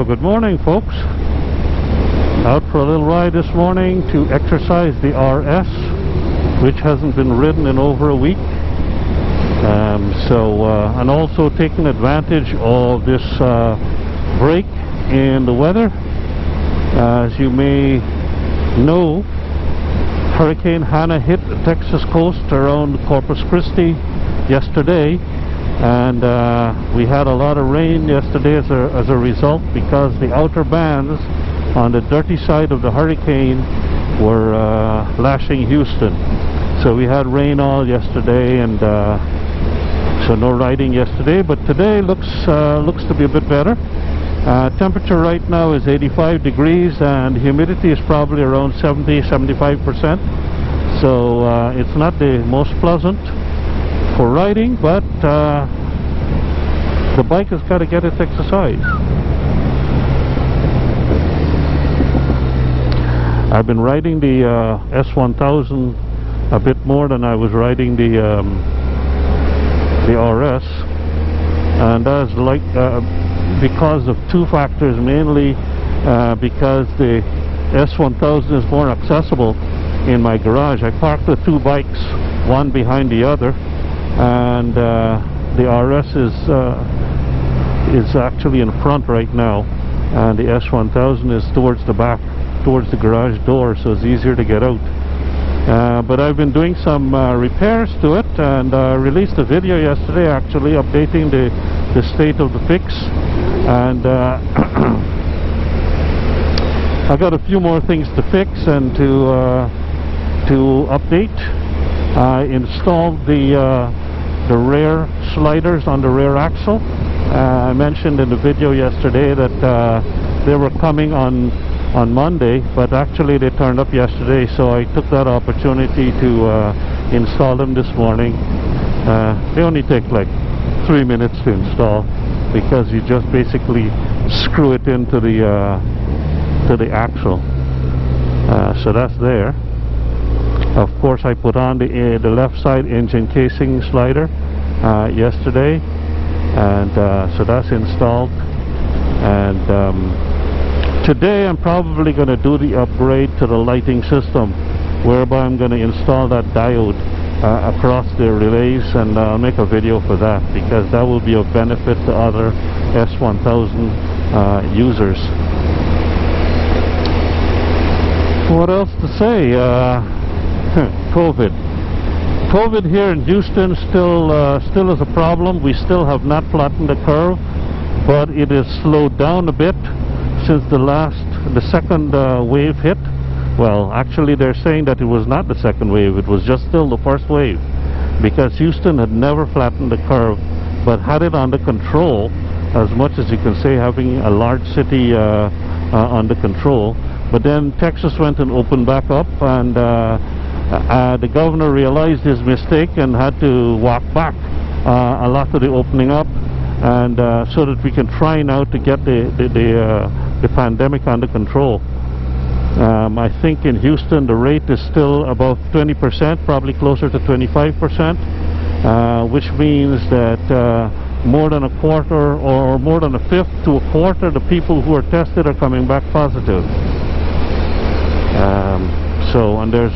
Well, good morning, folks. Out for a little ride this morning to exercise the RS, which hasn't been ridden in over a week. And also taking advantage of this break in the weather. As you may know, Hurricane Hanna hit the Texas coast around Corpus Christi yesterday, and we had a lot of rain yesterday as a result, because the outer bands on the dirty side of the hurricane were lashing Houston. So we had rain all yesterday, and so no riding yesterday, but today looks to be a bit better. Temperature right now is 85 degrees and humidity is probably around 70-75%. So it's not the most pleasant for riding, but the bike has got to get its exercise. I've been riding the S1000 a bit more than I was riding the RS, and that's like because of two factors, mainly because the S1000 is more accessible in my garage. I parked the two bikes one behind the other, and the RS is actually in front right now, and the S1000 is towards the back, towards the garage door, so it's easier to get out. But I've been doing some repairs to it, and released a video yesterday actually updating the state of the fix, and I got a few more things to fix and to update. I installed the rear sliders on the rear axle. I mentioned in the video yesterday that they were coming on Monday, but actually they turned up yesterday, so I took that opportunity to install them this morning. They only take like 3 minutes to install, because you just basically screw it into the axle. So that's there. Of course, I put on the left side engine casing slider yesterday, and so that's installed. And today I'm probably going to do the upgrade to the lighting system, whereby I'm going to install that diode across the relays, and I'll make a video for that, because that will be of benefit to other S1000 users. What else to say? COVID here in Houston still is a problem. We still have not flattened the curve, but it is slowed down a bit since the second wave hit. Well, actually they're saying that it was not the second wave, it was just still the first wave, because Houston had never flattened the curve, but had it under control, as much as you can say having a large city under control. But then Texas went and opened back up, and the governor realized his mistake and had to walk back a lot of the opening up, and so that we can try now to get the pandemic under control. I think in Houston the rate is still about 20%, probably closer to 25%, which means that more than a quarter, or more than a fifth to a quarter, the people who are tested are coming back positive. So, and there's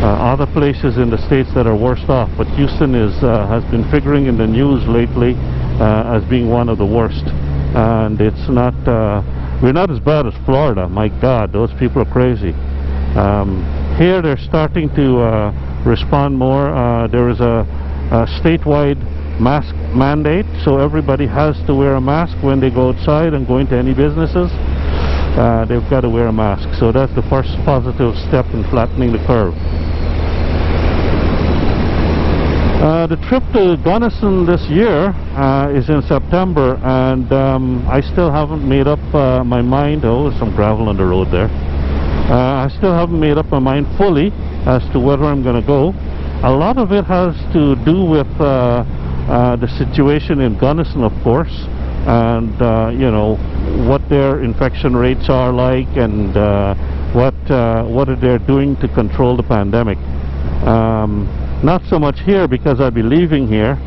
other places in the states that are worse off, but Houston has been figuring in the news lately as being one of the worst, and it's not. We're not as bad as Florida. My God, those people are crazy. Here they're starting to respond more. There is a statewide mask mandate, so everybody has to wear a mask when they go outside and go into any businesses. They've got to wear a mask. So that's the first positive step in flattening the curve. The trip to Gunnison this year is in September, and I still haven't made up my mind. Oh, there's some gravel on the road there. I still haven't made up my mind fully as to whether I'm going to go. A lot of it has to do with the situation in Gunnison, of course, and what their infection rates are like, and what they're doing to control the pandemic. Not so much here, because I'll be leaving here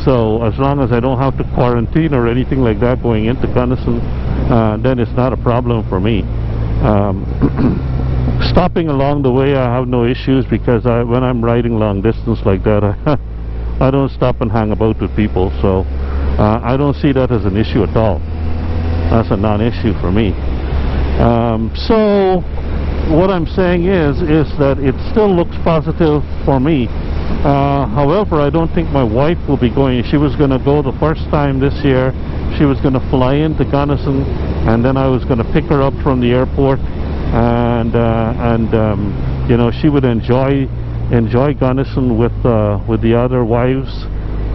So as long as I don't have to quarantine or anything like that going into Gunnison, then it's not a problem for me. Stopping along the way, I have no issues, because when I'm riding long distance like that, I don't stop and hang about with people, so I don't see that as an issue at all. That's a non-issue for me. So what I'm saying is that it still looks positive for me. However, I don't think my wife will be going. She was going to go the first time this year. She was going to fly into Gunnison, and then I was going to pick her up from the airport, and you know, she would enjoy Gunnison with the other wives.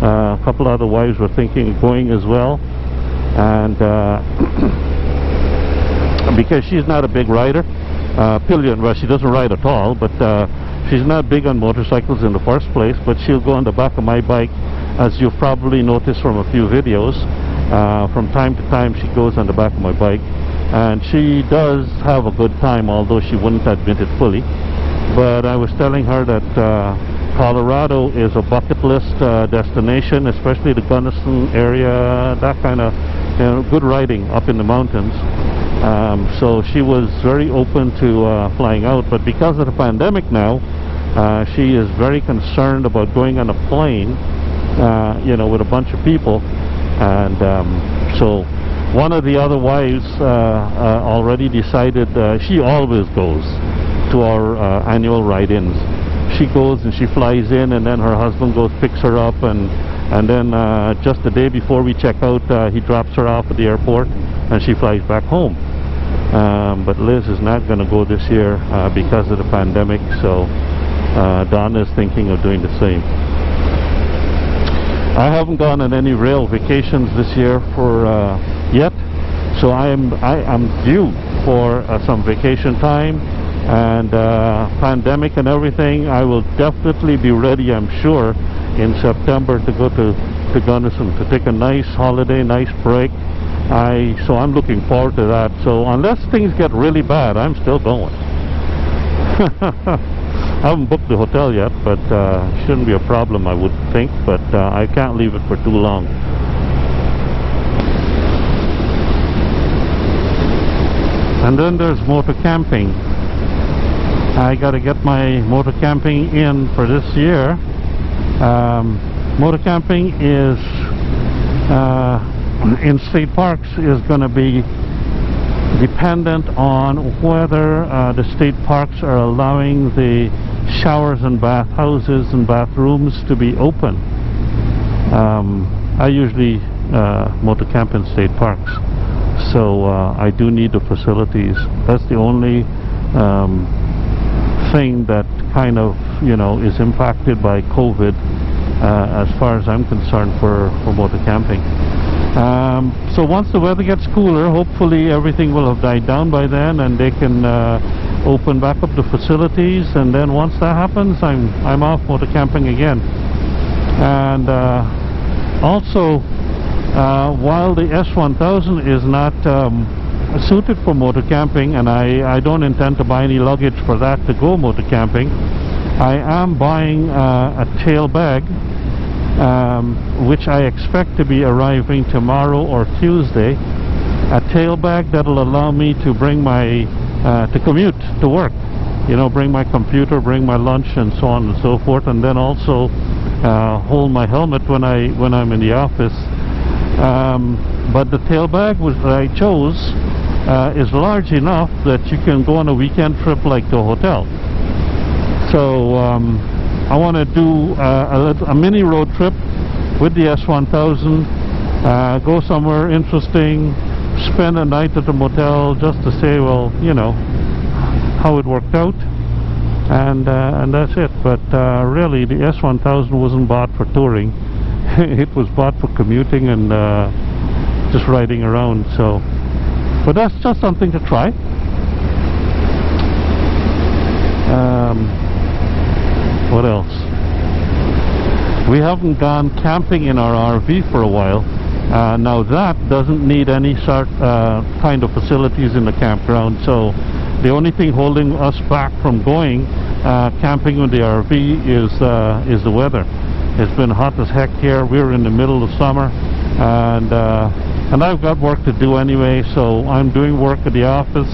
A couple other wives were thinking of going as well, and because she's not a big rider, pillion, well, she doesn't ride at all, but she's not big on motorcycles in the first place, but she'll go on the back of my bike, as you've probably noticed from a few videos. From time to time she goes on the back of my bike, and she does have a good time, although she wouldn't admit it fully. But I was telling her that Colorado is a bucket list destination, especially the Gunnison area, that kind of, you know, good riding up in the mountains. So she was very open to flying out, but because of the pandemic now, she is very concerned about going on a plane, you know, with a bunch of people. And so one of the other wives already decided, she always goes to our annual ride-ins. She goes and she flies in, and then her husband goes, picks her up, and then just the day before we check out, he drops her off at the airport, and she flies back home. But Liz is not going to go this year because of the pandemic, so Don is thinking of doing the same. I haven't gone on any rail vacations this year for yet, so I am due for some vacation time, and pandemic and everything. I will definitely be ready, I'm sure, in September to go to Gunnison to take a nice holiday, nice break. So I'm looking forward to that. So unless things get really bad, I'm still going. I haven't booked the hotel yet, but shouldn't be a problem, I would think, but I can't leave it for too long. And then there's motor camping. I got to get my motor camping in for this year. Motor camping is in state parks is going to be dependent on whether the state parks are allowing the showers and bathhouses and bathrooms to be open. I usually motor camp in state parks, so I do need the facilities. That's the only thing that kind of, you know, is impacted by COVID as far as I'm concerned for motor camping. So once the weather gets cooler, hopefully everything will have died down by then, and they can open back up the facilities, and then once that happens, I'm off motor camping again. And also, while the S1000 is not suited for motor camping, and I don't intend to buy any luggage for that to go motor camping, I am buying a tail bag, which I expect to be arriving tomorrow or Tuesday. A tail bag that'll allow me to bring my to commute to work, you know, bring my computer, bring my lunch, and so on and so forth, and then also hold my helmet when I'm in the office. But the tail bag that I chose is large enough that you can go on a weekend trip like to a hotel. So I want to do a mini road trip with the S1000, go somewhere interesting, spend a night at a motel just to say, well, you know, how it worked out, and that's it. But really, the S1000 wasn't bought for touring. It was bought for commuting and just riding around. So, but that's just something to try. What else? We haven't gone camping in our RV for a while. Now that doesn't need any sort kind of facilities in the campground, so the only thing holding us back from going camping with the RV is the weather. It's been hot as heck here. We're in the middle of summer, and I've got work to do anyway, so I'm doing work at the office,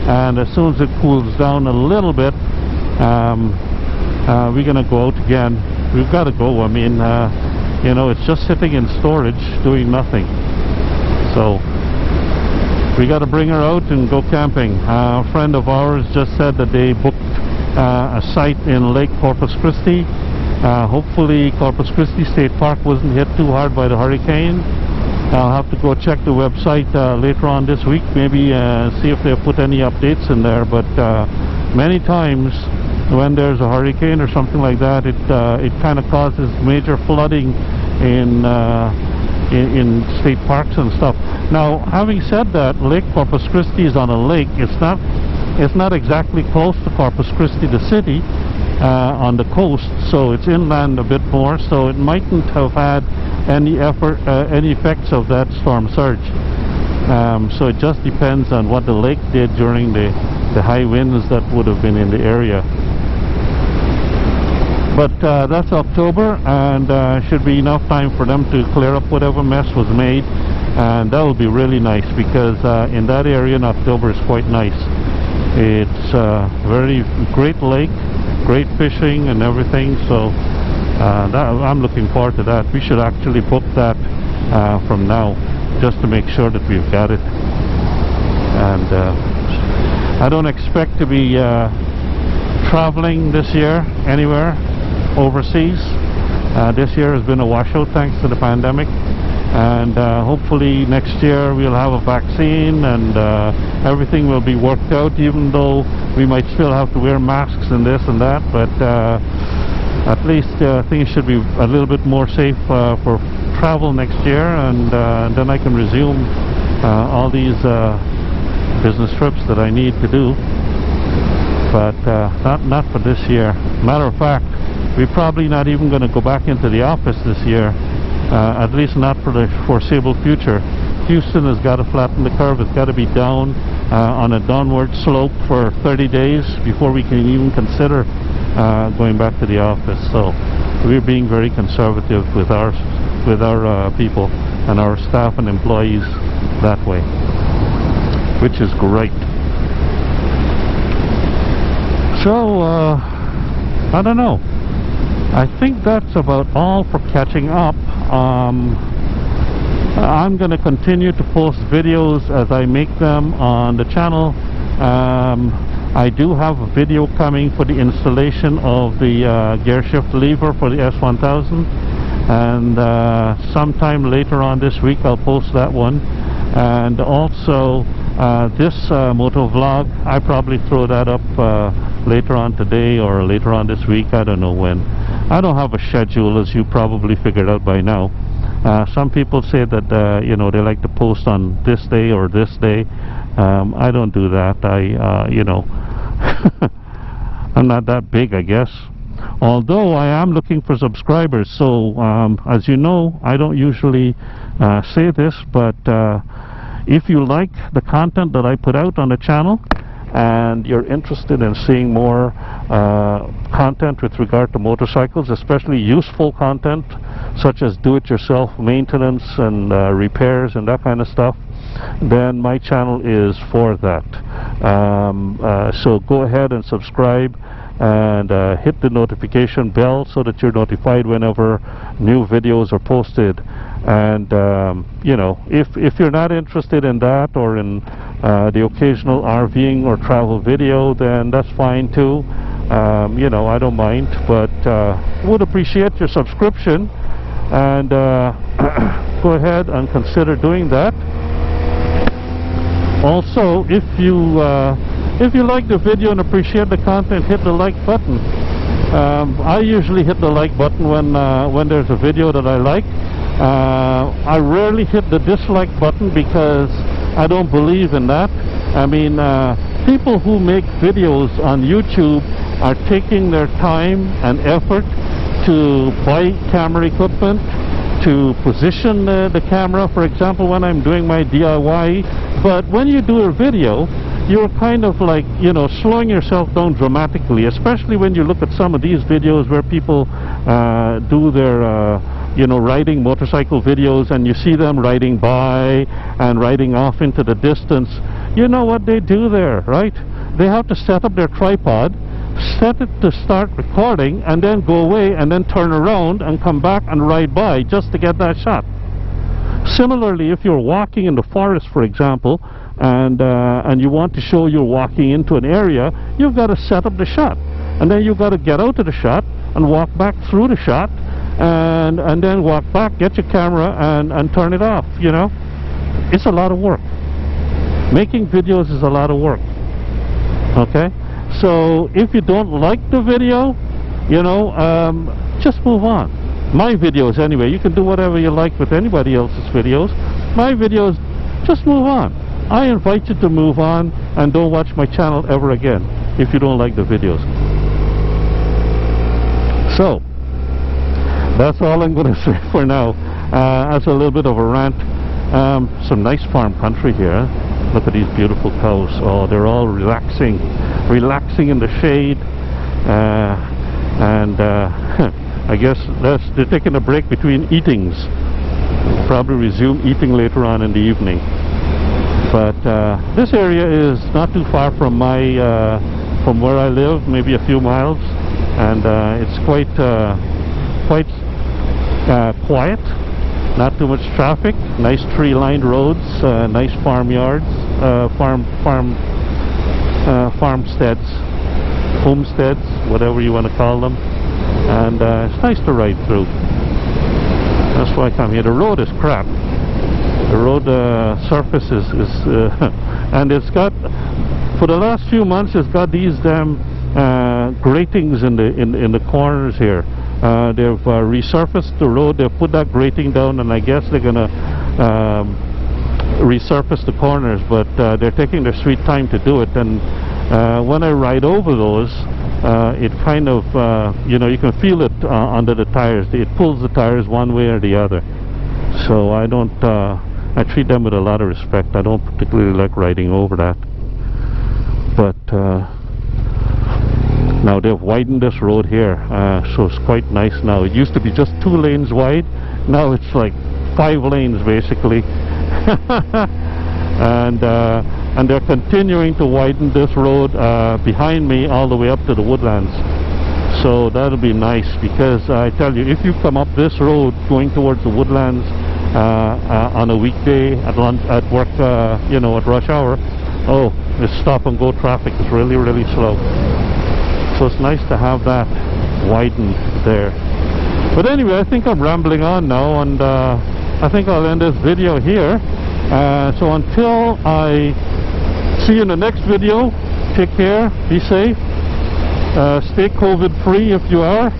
and as soon as it cools down a little bit, we're gonna go out again. We've got to go. I mean, you know, it's just sitting in storage doing nothing, so we got to bring her out and go camping. A friend of ours just said that they booked a site in Lake Corpus Christi. Hopefully Corpus Christi State Park wasn't hit too hard by the hurricane. I'll have to go check the website later on this week, maybe see if they put any updates in there. But many times when there's a hurricane or something like that, it kind of causes major flooding in state parks and stuff. Now, having said that, Lake Corpus Christi is on a lake. It's not exactly close to Corpus Christi, the city, on the coast, so it's inland a bit more, so it mightn't have had any effects of that storm surge. So it just depends on what the lake did during the high winds that would have been in the area. But that's October, and should be enough time for them to clear up whatever mess was made, and that will be really nice, because in that area in October is quite nice. It's a very great lake, great fishing and everything, so I'm looking forward to that. We should actually book that from now, just to make sure that we've got it. And I don't expect to be traveling this year anywhere overseas. This year has been a washout thanks to the pandemic, and hopefully next year we'll have a vaccine and everything will be worked out, even though we might still have to wear masks and this and that, but at least things should be a little bit more safe for travel next year, and then I can resume all these business trips that I need to do. But not for this year. Matter of fact, we're probably not even going to go back into the office this year, at least not for the foreseeable future. Houston has got to flatten the curve. It's got to be down on a downward slope for 30 days before we can even consider going back to the office. So we're being very conservative with our people and our staff and employees that way, which is great. So I don't know. I think that's about all for catching up. I'm going to continue to post videos as I make them on the channel. I do have a video coming for the installation of the gear shift lever for the S1000, and sometime later on this week I'll post that one. And also this MotoVlog, I probably throw that up later on today or later on this week. I don't know when. I don't have a schedule, as you probably figured out by now. Some people say that you know, they like to post on this day or this day. I don't do that. You know, I'm not that big, I guess. Although I am looking for subscribers, so as you know, I don't usually say this, but if you like the content that I put out on the channel, and you're interested in seeing more content with regard to motorcycles, especially useful content such as do-it-yourself maintenance and repairs and that kind of stuff, then my channel is for that. So go ahead and subscribe and hit the notification bell so that you're notified whenever new videos are posted. And you know, if you're not interested in that, or in the occasional RVing or travel video, then that's fine too. You know, I don't mind, but would appreciate your subscription, and go ahead and consider doing that. Also, if you like the video and appreciate the content, hit the like button. I usually hit the like button when there's a video that I like. I rarely hit the dislike button because I don't believe in that. I mean, people who make videos on YouTube are taking their time and effort to buy camera equipment, to position the camera, for example, when I'm doing my DIY. But when you do a video, you're kind of like, you know, slowing yourself down dramatically, especially when you look at some of these videos where people do their you know, riding motorcycle videos, and you see them riding by and riding off into the distance. You know what they do there, right? They have to set up their tripod, set it to start recording, and then go away and then turn around and come back and ride by just to get that shot. Similarly, if you're walking in the forest, for example, and you want to show you're walking into an area, you've got to set up the shot, and then you've got to get out of the shot and walk back through the shot, and then walk back, get your camera, and turn it off. You know, it's a lot of work. Making videos is a lot of work. Okay, so if you don't like the video, you know, just move on. My videos anyway, you can do whatever you like with anybody else's videos. My videos, just move on. I invite you to move on and don't watch my channel ever again if you don't like the videos. So that's all I'm going to say for now. That's a little bit of a rant. Some nice farm country here. Look at these beautiful cows. Oh, they're all relaxing in the shade, and I guess they're taking a break between eatings. Probably resume eating later on in the evening. But this area is not too far from from where I live, maybe a few miles, and it's quite quiet. Not too much traffic, nice tree-lined roads, nice farmyards, farmsteads, homesteads, whatever you want to call them, and it's nice to ride through. That's why I come here. The road is crap. The road surface is and it's got, for the last few months, it's got these damn gratings in the corners here. They've resurfaced the road. They've put that grating down, and I guess they're gonna resurface the corners, but they're taking their sweet time to do it. And when I ride over those, it kind of, you know, you can feel it under the tires. It pulls the tires one way or the other. So I don't, I treat them with a lot of respect. I don't particularly like riding over that. But now they've widened this road here, so it's quite nice now. It used to be just 2 lanes wide. Now it's like 5 lanes basically. And they're continuing to widen this road behind me all the way up to the woodlands. So that'll be nice, because I tell you, if you come up this road going towards the woodlands on a weekday at lunch, at work, you know, at rush hour, oh, it's stop and go traffic. It's really, really slow. So it's nice to have that widened there. But anyway, I think I'm rambling on now, and I think I'll end this video here. So until I see you in the next video, take care, be safe, stay COVID free if you are,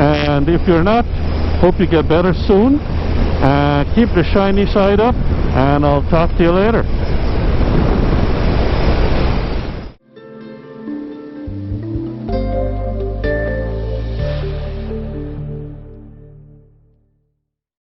and if you're not, hope you get better soon. Keep the shiny side up, and I'll talk to you later.